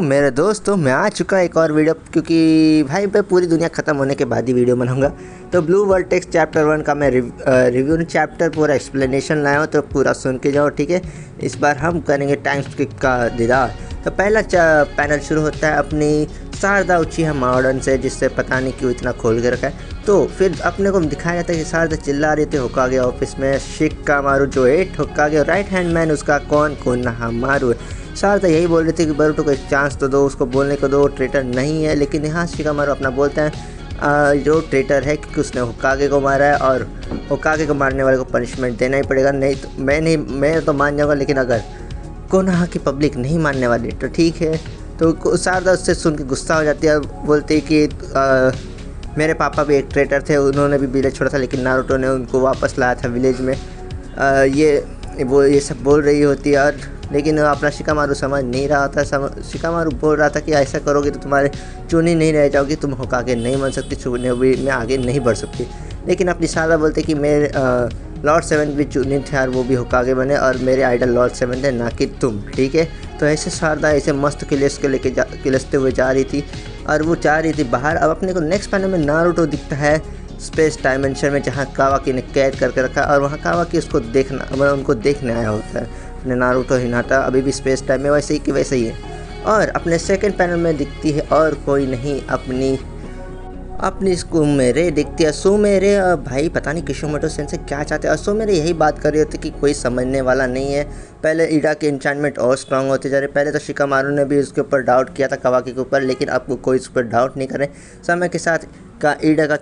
मेरे दोस्तों मैं आ चुका एक और वीडियो, क्योंकि भाई मैं पूरी दुनिया ख़त्म होने के बाद ही वीडियो बनाऊंगा। तो ब्लू वर्टेक्स चैप्टर 1 का मैं रिव्यू चैप्टर पूरा एक्सप्लेनेशन लाया हूँ, तो पूरा सुन के जाओ, ठीक है। इस बार हम करेंगे टाइम स्किप का दीदार। तो पहला पैनल शुरू होता है अपनी शारदा उचिहा मॉडर्न से, जिससे पता नहीं क्यों इतना खोल के रखा है। तो फिर अपने को दिखाया जाता है कि शारदा चिल्ला रही थी होकागे ऑफिस में, शिकामारू जो 8 होकागे राइट हैंड मैन उसका कौन कोनोहामारू है। शारदा यही बोल रही थी कि बरूटो को एक चांस तो दो, उसको बोलने को दो, ट्रेटर नहीं है। लेकिन यहाँ शिकामारू अपना बोलते हैं जो ट्रेटर है, क्योंकि उसने होकागे को मारा है और होकागे को मारने वाले को पनिशमेंट देना ही पड़ेगा। नहीं तो मैं तो मान जाऊँगा, लेकिन अगर कोनोहा की पब्लिक नहीं मानने वाली तो ठीक है। तो शारदा उससे सुन के गुस्सा हो जाती है, बोलती है कि मेरे पापा भी एक ट्रेटर थे, उन्होंने भी विलेज छोड़ा था, लेकिन नारुतो ने उनको वापस लाया था विलेज में। ये सब बोल रही होती है, और लेकिन अपना शिकामारू समझ नहीं रहा था। शिकामारू बोल रहा था कि ऐसा करोगे तो तुम्हारे चुनी नहीं रह जाओगी, तुम होकागे नहीं बन सकती, चुने भी में आगे नहीं बढ़ सकती। लेकिन अपनी शारदा बोलते कि मेरे लॉर्ड 7 भी चुनी थे और वो भी होकागे बने, और मेरे आइडल लॉर्ड 7 थे, ना कि तुम, ठीक है। तो ऐसे शारदा ऐसे मस्त किलसते हुए जा रही थी, और वो जा रही थी बाहर। अब अपने को नेक्स्ट पैनल में नारुतो दिखता है स्पेस डायमेंशन में, जहाँ कावाकी ने कैद करके रखा, और वहाँ कावाकी उसको देखना, मतलब उनको देखने आया होता है। अपने नारुतो हिनाटा अभी भी स्पेस टाइम में वैसे ही कि वैसे ही है। और अपने सेकंड पैनल में दिखती है और कोई नहीं, अपनी सुमेरे दिखती है। सुमेरे भाई पता नहीं किशोमोटो सेंसे क्या चाहते हैं, और सुमेरे यही बात कर रही होती कि कोई समझने वाला नहीं है। पहले ईडा के एन्चेंटमेंट और स्ट्रांग होते जा रहे। पहले तो शिकामारू ने भी उसके ऊपर डाउट किया था कावाकी के ऊपर, लेकिन अब कोई उस पर डाउट नहीं कर रहे। समय के साथ का ईडा का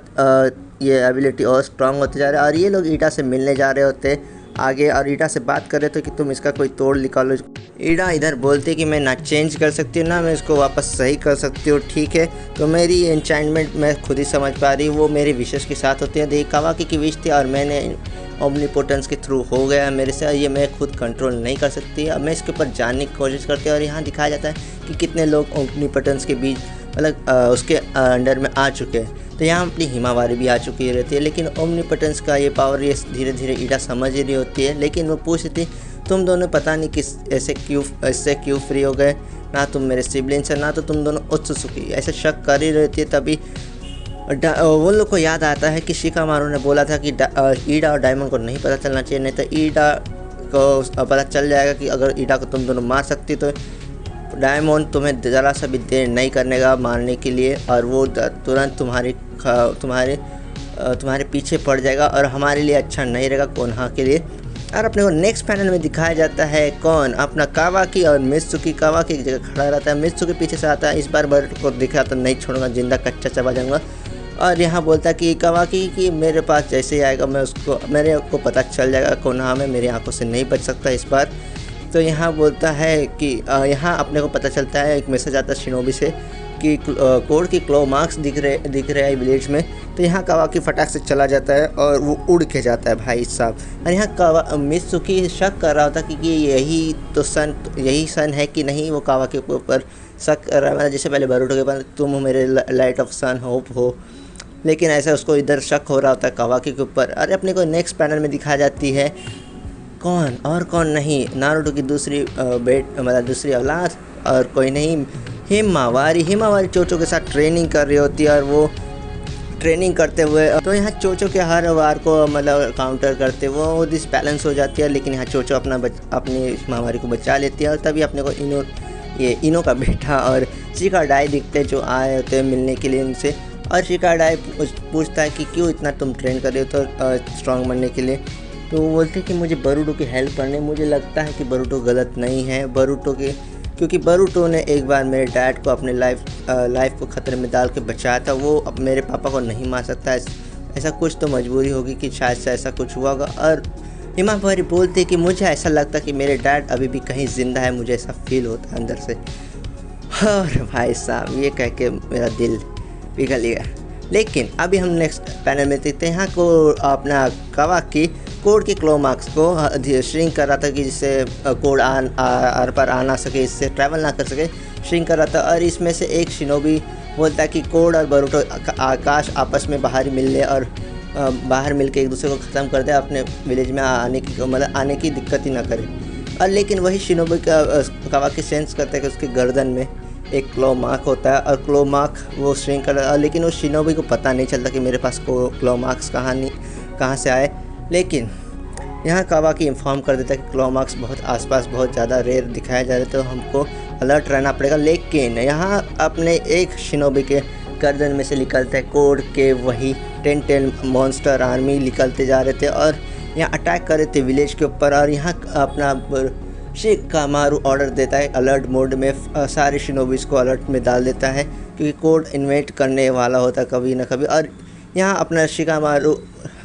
ये एबिलिटी और स्ट्रांग होते जा रहा है, और ये लोग ईडा से मिलने जा रहे होते आगे, और ईडा से बात कर रहे थे कि तुम इसका कोई तोड़ निकालो। ईडा इधर बोलती कि मैं ना चेंज कर सकती हूँ, ना मैं इसको वापस सही कर सकती हूँ, ठीक है। तो मेरी एन्चेंटमेंट मैं खुद ही समझ पा रही हूँ, वो मेरी विशेष के साथ होती है। देखिए कावाकी की विश थी और मैंने ओमनीपोटेंस के थ्रू हो गया मेरे से, ये मैं खुद कंट्रोल नहीं कर सकती। अब मैं इसके ऊपर जानने की कोशिश करती हूँ, और यहाँ दिखाया जाता है कि कितने लोग ओमनीपोटेंस के बीच मतलब उसके अंडर में आ चुके हैं। तो यहाँ अपनी हिमावारी भी आ चुकी रहती है, लेकिन ओमनीपोटेंस का ये पावर ये धीरे धीरे ईडा समझ ही रही होती है। लेकिन वो पूछती तुम दोनों पता नहीं किस इससे क्यों फ्री हो गए, ना तुम मेरे सिबलिंग्स हैं, ना तो तुम दोनों उत्सुकी, ऐसे शक कर ही रहती है। तभी वो लोग को याद आता है कि शिकामारू ने बोला था कि ईडा और डायमंड को नहीं पता चलना चाहिए, नहीं तो ईडा को पता चल जाएगा कि अगर ईडा को तुम दोनों मार सकती तो डायमंड तुम्हें ज़रा सा भी देर नहीं करने का मारने के लिए, और वो तुरंत तुम्हारे पीछे पड़ जाएगा, और हमारे लिए अच्छा नहीं रहेगा कोनोहा के लिए। और अपने को नेक्स्ट पैनल में दिखाया जाता है कौन, अपना कावाकी और मित्सुकी। कावाकी की जगह खड़ा रहता है, मित्सुकी पीछे से आता है। इस बार बरूटो को दिखा तो नहीं छोड़ूंगा, जिंदा कच्चा चबा जाऊंगा। और यहाँ बोलता है कि कावाकी कि मेरे पास जैसे ही आएगा मेरे को पता चल जाएगा कोनोहा में मेरी आंखों से नहीं बच सकता इस बार। तो यहाँ बोलता है कि यहाँ अपने को पता चलता है, एक मैसेज आता है शिनोबी से कि कोड की क्लो मार्क्स दिख रहे हैं विलेज में। तो यहाँ कावाकी फटाक से चला जाता है और वो उड़ के जाता है भाई साहब। और यहाँ मित्सुकी शक कर रहा था कि यही सन है कि नहीं। वो कावाकी के ऊपर शक कर रहा है, जैसे पहले बरूटो के पास तुम मेरे लाइट ऑफ सन होप हो, लेकिन ऐसा उसको इधर शक हो रहा होता है कावाकी के ऊपर। अरे अपने को नेक्स्ट पैनल में दिखाई जाती है कौन और कौन नहीं, नारुतो की दूसरी औलाद और कोई नहीं, हिमावारी चोचो के साथ ट्रेनिंग कर रही होती है। और वो ट्रेनिंग करते हुए तो यहाँ चोचो के हर वार को मतलब काउंटर करते वो डिसबैलेंस हो जाती है, लेकिन यहाँ चोचो अपनी हिमावारी को बचा लेती है। और तभी अपने को इनो का बेटा और शिकाडाई दिखते जो आए होते हैं मिलने के लिए उनसे। और शिकाडाई पूछता है कि क्यों इतना तुम ट्रेन कर रहे हो तो स्ट्रॉन्ग बनने के लिए। तो वो बोलते हैं कि मुझे बरूटो की हेल्प करने, मुझे लगता है कि बरूटो गलत नहीं है क्योंकि बरूटो ने एक बार मेरे डैड को अपने लाइफ को ख़तरे में डाल के बचाया था। वो अब मेरे पापा को नहीं मार सकता, ऐसा कुछ तो मजबूरी होगी कि शायद से ऐसा कुछ हुआ होगा। और हिमावारी बोलते कि मुझे ऐसा लगता कि मेरे डैड अभी भी कहीं ज़िंदा है, मुझे ऐसा फील होता है अंदर से। और भाई साहब ये कह के मेरा दिल पिघल गया। लेकिन अभी हम नेक्स्ट पैनल में देखते हैं, यहाँ को अपना कावाकी कोड के क्लो मार्क्स को श्रिंक कर रहा था कि जिससे कोड आर पर आ ना सके, इससे ट्रैवल ना कर सके, श्रिंक कर रहा था। और इसमें से एक शिनोबी बोलता है कि कोड और बरूटो आकाश आपस में बाहर मिल ले और बाहर मिल के एक दूसरे को ख़त्म कर दे, अपने विलेज में आने की दिक्कत ही ना करे। और लेकिन वही शिनोबी कावाकी सेंस करता है कि उसके गर्दन में एक क्लो मार्क होता है और क्लो मार्क वो श्रिंक कर, लेकिन उस शिनोबी को पता नहीं चलता कि मेरे पास क्लो मार्क्स कहाँ से आए। लेकिन यहाँ कावाकी इन्फॉर्म कर देता है कि क्लो मार्क्स बहुत आसपास बहुत ज़्यादा रेयर दिखाया जा रहे थे, तो हमको अलर्ट रहना पड़ेगा। लेकिन यहाँ अपने एक शिनोबी के गर्दन में से निकलते हैं कोड के वही 10 मॉन्स्टर आर्मी निकलते जा रहे थे और यहाँ अटैक कर रहे थे विलेज के ऊपर। और यहाँ अपना शिकामारू ऑर्डर देता है अलर्ट मोड में, सारे शिनोबीज को अलर्ट में डाल देता है क्योंकि कोड इन्वेट करने वाला होता है कभी ना कभी। और यहाँ अपना शिकामारू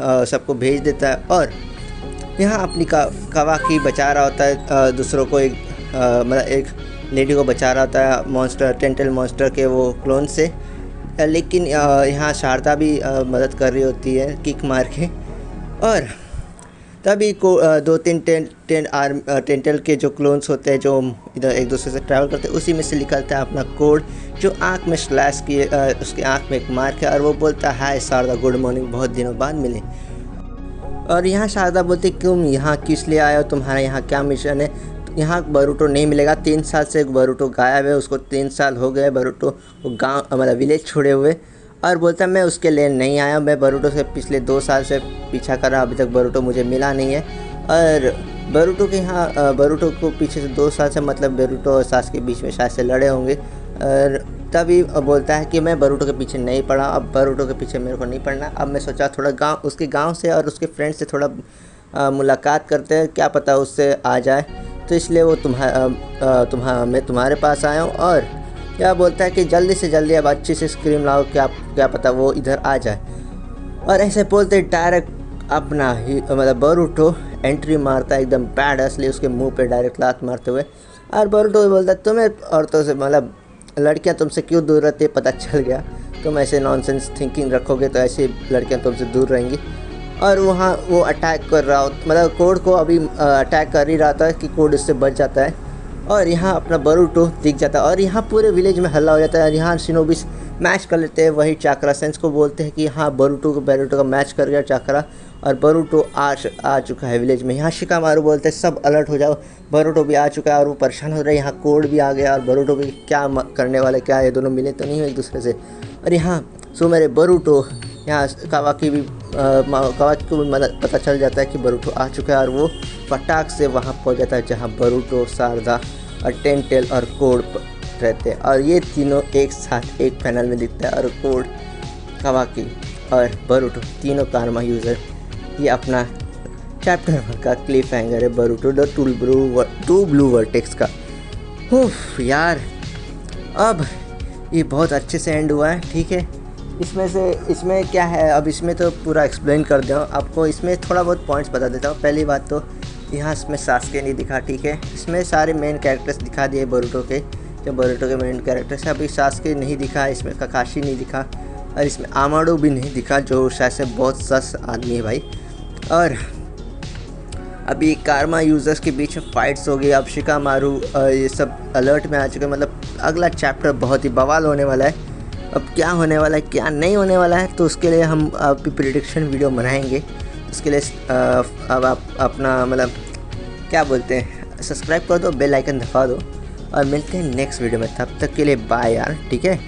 सबको भेज देता है और यहाँ अपनी कावाकी बचा रहा होता है दूसरों को, मतलब एक लेडी को बचा रहा होता है मॉन्स्टर 10 मॉन्स्टर के वो क्लोन से। लेकिन यहाँ शारदा भी मदद कर रही होती है किक मार के। और तभी को 2-3 टेंटल के जो क्लोन्स होते हैं जो इधर एक दूसरे से ट्रैवल करते हैं, उसी में से निकलता है अपना कोड जो आँख में स्लैश किए, उसके आँख में एक मार्क है और वो बोलता है हाय शारदा, गुड मॉर्निंग, बहुत दिनों बाद मिले। और यहाँ शारदा बोलती क्यों यहाँ किस लिए आए हो, तुम्हारा यहाँ क्या मिशन है। यहाँ बरूटो नहीं मिलेगा, 3 साल से बरूटो गायब है, उसको 3 साल हो गए बरूटो गांव मतलब विलेज छोड़े हुए। और बोलता मैं उसके लिए नहीं आया, मैं बरूटो से पिछले 2 साल से पीछा कर रहा, अभी तक बरूटो मुझे मिला नहीं है। और बरूटो के यहाँ बरूटो को पीछे से 2 साल से मतलब बरूटो और सास के बीच में शायद से लड़े होंगे। और तभी बोलता है कि मैं बरूटो के पीछे नहीं पड़ा, अब बरूटो के पीछे मेरे को नहीं पड़ना। अब मैं सोचा थोड़ा उसके गाँव से और उसके फ्रेंड से थोड़ा मुलाकात करते हैं, क्या पता उससे आ जाए, तो इसलिए वो मैं तुम्हारे पास आया हूँ। और क्या बोलता है कि जल्दी से जल्दी अब अच्छी से स्क्रीम लाओ, क्या पता वो इधर आ जाए। और ऐसे बोलते डायरेक्ट अपना ही मतलब बरूटो एंट्री मारता है एकदम बैड असली उसके मुंह पे डायरेक्ट लात मारते हुए। और बरूटो बोलता है तुम्हें औरतों से मतलब लड़कियां तुमसे क्यों दूर रहती है, पता चल गया, तुम ऐसे नॉनसेंस थिंकिंग रखोगे तो ऐसी लड़कियाँ तुमसे दूर रहेंगी। और वहाँ वो अटैक कर रहा हो, मतलब कोड को अभी अटैक कर ही रहा था कि कोड इससे बच जाता है। और यहाँ अपना बरूटो दिख जाता है और यहाँ पूरे विलेज में हल्ला हो जाता है। और यहाँ शिनोबिस मैच कर लेते हैं, वही चाकरा सेंस को बोलते हैं कि हाँ बरूटो का मैच कर गया चाकरा और बरूटो आ चुका है विलेज में। यहाँ शिकामारू बोलते हैं सब अलर्ट हो जाओ, बरूटो भी आ चुका है और वो परेशान हो रहा है। यहाँ कोड भी आ गया और बरूटो भी क्या करने वाले, क्या ये दोनों मिले तो नहीं हो एक दूसरे से। और यहाँ मेरे बरूटो यहाँ कावाकी को भी मदद पता चल जाता है कि बरूटो आ चुका है और वो फटाक से वहाँ पहुँच जाता है जहाँ बरूटो, शारदा और टेंटेल और कोड रहते हैं। और ये तीनों एक साथ एक पैनल में दिखता है और कोड, कावाकी और बरूटो तीनों कारमा यूज़र, ये अपना चैप्टर 1 का क्लिफ हैंगर है बरूटो द टू ब्लू वर्टेक्स का। यार अब ये बहुत अच्छे से एंड हुआ है, ठीक है। इसमें क्या है, अब इसमें तो पूरा एक्सप्लेन कर दूँ आपको। इसमें थोड़ा बहुत पॉइंट्स बता देता हूँ। पहली बात तो यहाँ इसमें सास्के नहीं दिखा, ठीक है। इसमें सारे मेन कैरेक्टर्स दिखा दिए बरूटो के, जो बरूटो के मेन कैरेक्टर्स है। अभी सास्के नहीं दिखा, इसमें काकाशी नहीं दिखा और इसमें आमाडो भी नहीं दिखा, जो शायद से बहुत सस आदमी है भाई। और अभी कारमा यूज़र्स के बीच में फाइट्स हो गई। अब शिकामारू ये सब अलर्ट में आ चुके हैं, मतलब अगला चैप्टर बहुत ही बवाल होने वाला है। अब क्या होने वाला है क्या नहीं होने वाला है, तो उसके लिए हम अभी प्रेडिक्शन वीडियो बनाएंगे। उसके लिए अब आप अपना मतलब क्या बोलते हैं, सब्सक्राइब कर दो, बेल आइकन दबा दो और मिलते हैं नेक्स्ट वीडियो में। तब तक के लिए बाय यार, ठीक है।